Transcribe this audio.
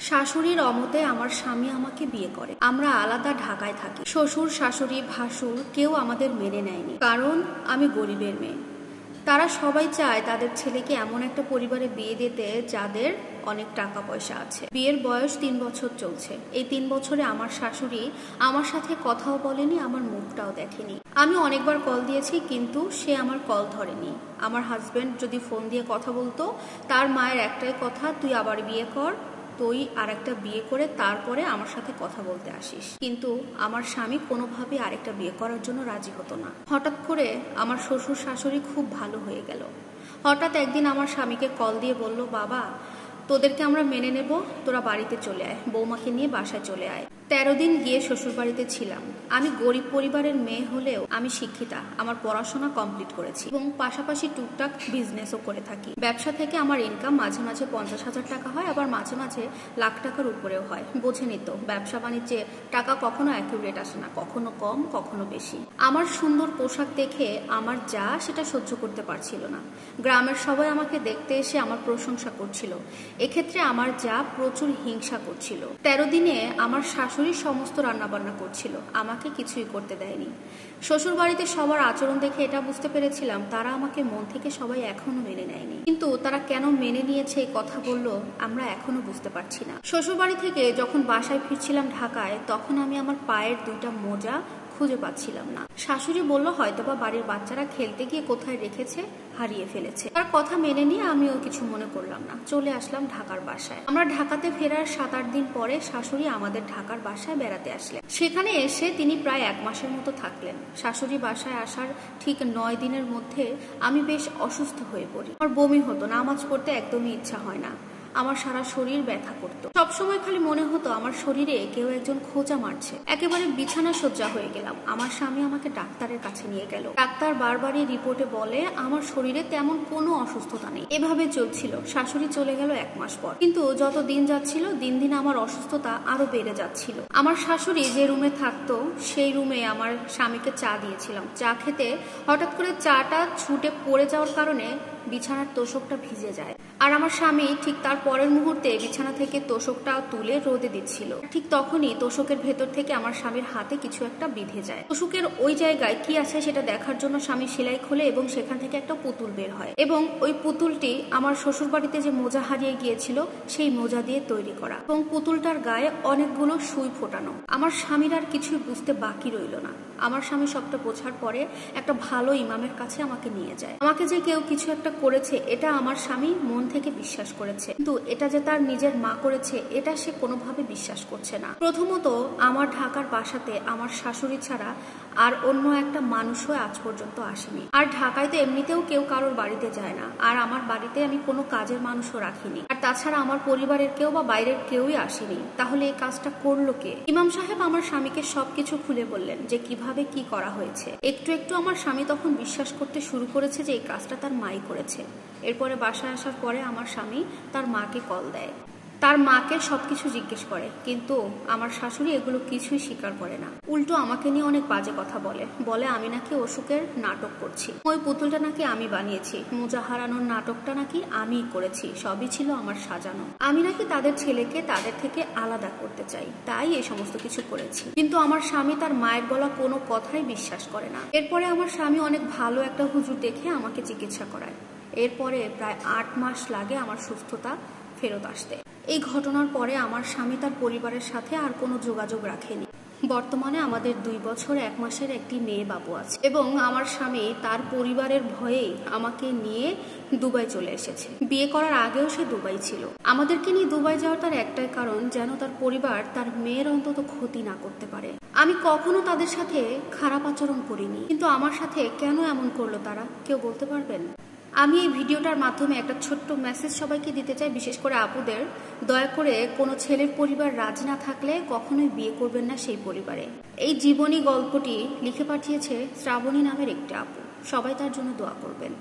শাশুড়ির অমতে আমার স্বামী আমাকে বিয়ে করে। আমরা আলাদা ঢাকায় থাকি। শ্বশুর, শাশুড়ি, ভাসুর কেউ আমাদের মেনে নেয়নি, কারণ আমি গরিবের মেয়ে। তারা সবাই চায় তাদের ছেলেকে এমন একটা পরিবারে বিয়ে দিতে যাদের অনেক টাকা পয়সা আছে। বিয়ের বয়স 3 বছর চলছে। এই 3 বছরে আমার শাশুড়ি আমার সাথে কথাও বলেনি, আমার মুখটাও দেখেনি। আমি অনেকবার কল দিয়েছি, কিন্তু সে আমার কল ধরেনি। আমার হাজবেন্ড যদি ফোন দিয়ে কথা বলতো, তার মায়ের একটাই কথা, তুই আবার বিয়ে কর, তুই আরেকটা বিয়ে করে তারপরে আমার সাথে কথা বলতে আসিস। কিন্তু আমার স্বামী কোনোভাবে আরেকটা বিয়ে করার জন্য রাজি হতো না। হঠাৎ করে আমার শ্বশুর শাশুড়ি খুব ভালো হয়ে গেল। হঠাৎ একদিন আমার স্বামীকে কল দিয়ে বলল, বাবা, তোদেরকে আমরা মেনে নেব, তোরা বাড়িতে চলে আয়, বৌমাকে নিয়ে বাসায় চলে আয়। 13 দিন গিয়ে শ্বশুর বাড়িতে ছিলাম। আমি গরিব পরিবারের মেয়ে হলেও আমি শিক্ষিতা, আমার পড়াশোনা কমপ্লিট করেছি এবং পাশাপাশি টুকটাক বিজনেসও করে থাকি। ব্যবসা থেকে আমার ইনকাম মাঝে মাঝে 50,000 টাকা হয়, আবার মাঝে মাঝে লাখ টাকার উপরেও হয়। বোঝেনি তো, ব্যবসা বাণিজ্যে টাকা কখনো অ্যাকুরেট আসে না, কখনো কম, কখনো বেশি। আমার সুন্দর পোশাক দেখে আমার যা সেটা সহ্য করতে পারছিল না। গ্রামের সবাই আমাকে দেখতে এসে আমার প্রশংসা করছিল। এক্ষেত্রে আমার যা প্রচুর হিংসা করছিল। 13 দিনে আমার শাশুড়ি সমস্ত রান্নাবান্না করছিল, আমাকে কিছুই করতে দেয়নি। শ্বশুর বাড়িতে সবার আচরণ দেখে এটা বুঝতে পেরেছিলাম তারা আমাকে মন থেকে সবাই এখনো মেনে নেয়নি। কিন্তু তারা কেন মেনে নিয়েছে এই কথা বললো আমরা এখনো বুঝতে পারছি না। শ্বশুর বাড়ি থেকে যখন বাসায় ফিরছিলাম ঢাকায়, তখন আমি আমার পায়ের 2টা মোজা খুঁজে পাচ্ছিলাম না। শাশুড়ি বলল হয়তোবা বাড়ির বাচ্চারা খেলতে গিয়ে কোথায় রেখেছে, হারিয়ে ফেলেছে। তার কথা মেনে নিয়ে আমিও কিছু মনে করলাম না, চলে আসলাম ঢাকার বাসায়। আমরা ঢাকাতে ফেরার 7-8 দিন পরে শাশুড়ি আমাদের ঢাকার বাসায় বেড়াতে আসলেন। সেখানে এসে তিনি প্রায় 1 মাসের মতো থাকলেন। শাশুড়ি বাসায় আসার ঠিক 9 দিনের মধ্যে আমি বেশ অসুস্থ হয়ে পড়ি। আমার বমি হতো, নামাজ পড়তে একদমই ইচ্ছা হয় না, আমার সারা শরীর ব্যথা করতো। সবসময় খালি মনে হতো আমার শরীরে কেউ একজন খোঁচা মারছে। একেবারে বিছানা সজ্জা হয়ে গেলাম। আমার স্বামী আমাকে ডাক্তারের কাছে নিয়ে গেল। ডাক্তার বারবারই রিপোর্টে বলে আমার শরীরে তেমন কোনো অসুস্থতা নেই। এভাবে চলছিল। শাশুড়ি চলে গেল 1 মাস পর। কিন্তু যত দিন যাচ্ছিল, দিন দিন আমার অসুস্থতা আরো বেড়ে যাচ্ছিল। আমার শাশুড়ি যে রুমে থাকতো সেই রুমে আমার স্বামীকে চা দিয়েছিলাম। চা খেতে হঠাৎ করে চাটা ছুটে পড়ে যাওয়ার কারণে বিছানার তোষকটা ভিজে যায়। আর আমার স্বামী ঠিক তার পরের মুহূর্তে বিছানা থেকে তোষকটা তুলে রোদে দিচ্ছিল। ঠিক তখনই তোষকের ভেতর থেকে আমার স্বামীর হাতে কিছু একটা বিঁধে যায়। তোষকের ওই জায়গায় কি আছে সেটা দেখার জন্য স্বামী সেলাই খোলে এবং সেখান থেকে একটা পুতুল বের হয়, এবং ওই পুতুলটি আমার শ্বশুর বাড়িতে যে মোজা হারিয়ে গিয়েছিল সেই মোজা দিয়ে তৈরি করা, এবং পুতুলটার গায়ে অনেকগুলো সুই ফোটানো। আমার স্বামীর আর কিছুই বুঝতে বাকি রইল না। আমার স্বামী সবটা বোঝার পরে একটা ভালো ইমামের কাছে আমাকে নিয়ে যায়। আমাকে যে কেউ কিছু একটা করেছে এটা আমার স্বামী মন থেকে বিশ্বাস করেছে, কিন্তু এটা যে তার নিজের মা করেছে এটা সে কোনোভাবে বিশ্বাস করছে না। প্রথমত, আমার ঢাকার বাসাতে আমার শাশুড়ি ছাড়া আর অন্য একটা মানুষও আজ পর্যন্ত আসেনি। আর ঢাকায় তো এমনিতেও কেউ কারোর বাড়িতে যায় না, আর আমার বাড়িতে আমি কোনো কাজের মানুষও রাখিনি। আর তাছাড়া আমার পরিবারের কেউ বা বাইরের কেউই আসেনি। তাহলে এই কাজটা করলো কে? ইমাম সাহেব আমার স্বামীকে সবকিছু খুলে বললেন যে কিভাবে কি করা হয়েছে। একটু একটু আমার স্বামী তখন বিশ্বাস করতে শুরু করেছে যে এই কাজটা তার মাই করেছে। এরপরে বাসায় আসার পরে আমার স্বামী তার মাকে কল দেয়, তার মাকে সবকিছু জিজ্ঞেস করে, কিন্তু আমার শাশুড়ি এগুলো কিছুই স্বীকার করে না। উল্টো আমাকে নিয়ে অনেক বাজে কথা বলে আমি নাকি অসুখের নাটক করছি, ওই পুতুলটা নাকি আমি বানিয়েছি, মোজা হারানোর নাটকটা নাকি আমিই করেছি, সবই ছিল আমার সাজানো, আমি নাকি তাদের ছেলেকে তাদের থেকে আলাদা করতে চাই, তাই এই সমস্ত কিছু করেছি। কিন্তু আমার স্বামী তার মায়ের বলা কোনো কথাই বিশ্বাস করে না। এরপরে আমার স্বামী অনেক ভালো একটা হুজুর দেখে আমাকে চিকিৎসা করায়। এরপরে প্রায় 8 মাস লাগে আমার সুস্থতা ফেরত আসতে। এই ঘটনার পরে আমার স্বামী তার পরিবারের সাথে আর কোনো যোগাযোগ রাখেনি। বর্তমানে আমাদের 2 বছর 1 মাসের একটি মেয়ে বাবু আছে, এবং আমার স্বামী তার পরিবারের ভয়েই আমাকে নিয়ে দুবাই চলে এসেছে। বিয়ে করার আগেও সে দুবাই ছিল। আমাদেরকে নিয়ে দুবাই যাওয়ার তার একটাই কারণ, যেন তার পরিবার তার মেয়ের অন্তত ক্ষতি না করতে পারে। আমি কখনো তাদের সাথে খারাপ আচরণ করিনি, কিন্তু আমার সাথে কেন এমন করলো তারা কেউ বলতে পারবেন? আমি এই ভিডিওটার মাধ্যমে একটা ছোট্ট মেসেজ সবাইকে দিতে চাই, বিশেষ করে আপুদের। দয়া করে কোনো ছেলের পরিবার রাজি না থাকলে কখনোই বিয়ে করবেন না সেই পরিবারে। এই জীবনী গল্পটি লিখে পাঠিয়েছে শ্রাবণী নামের একটি আপু। সবাই তার জন্য দোয়া করবেন।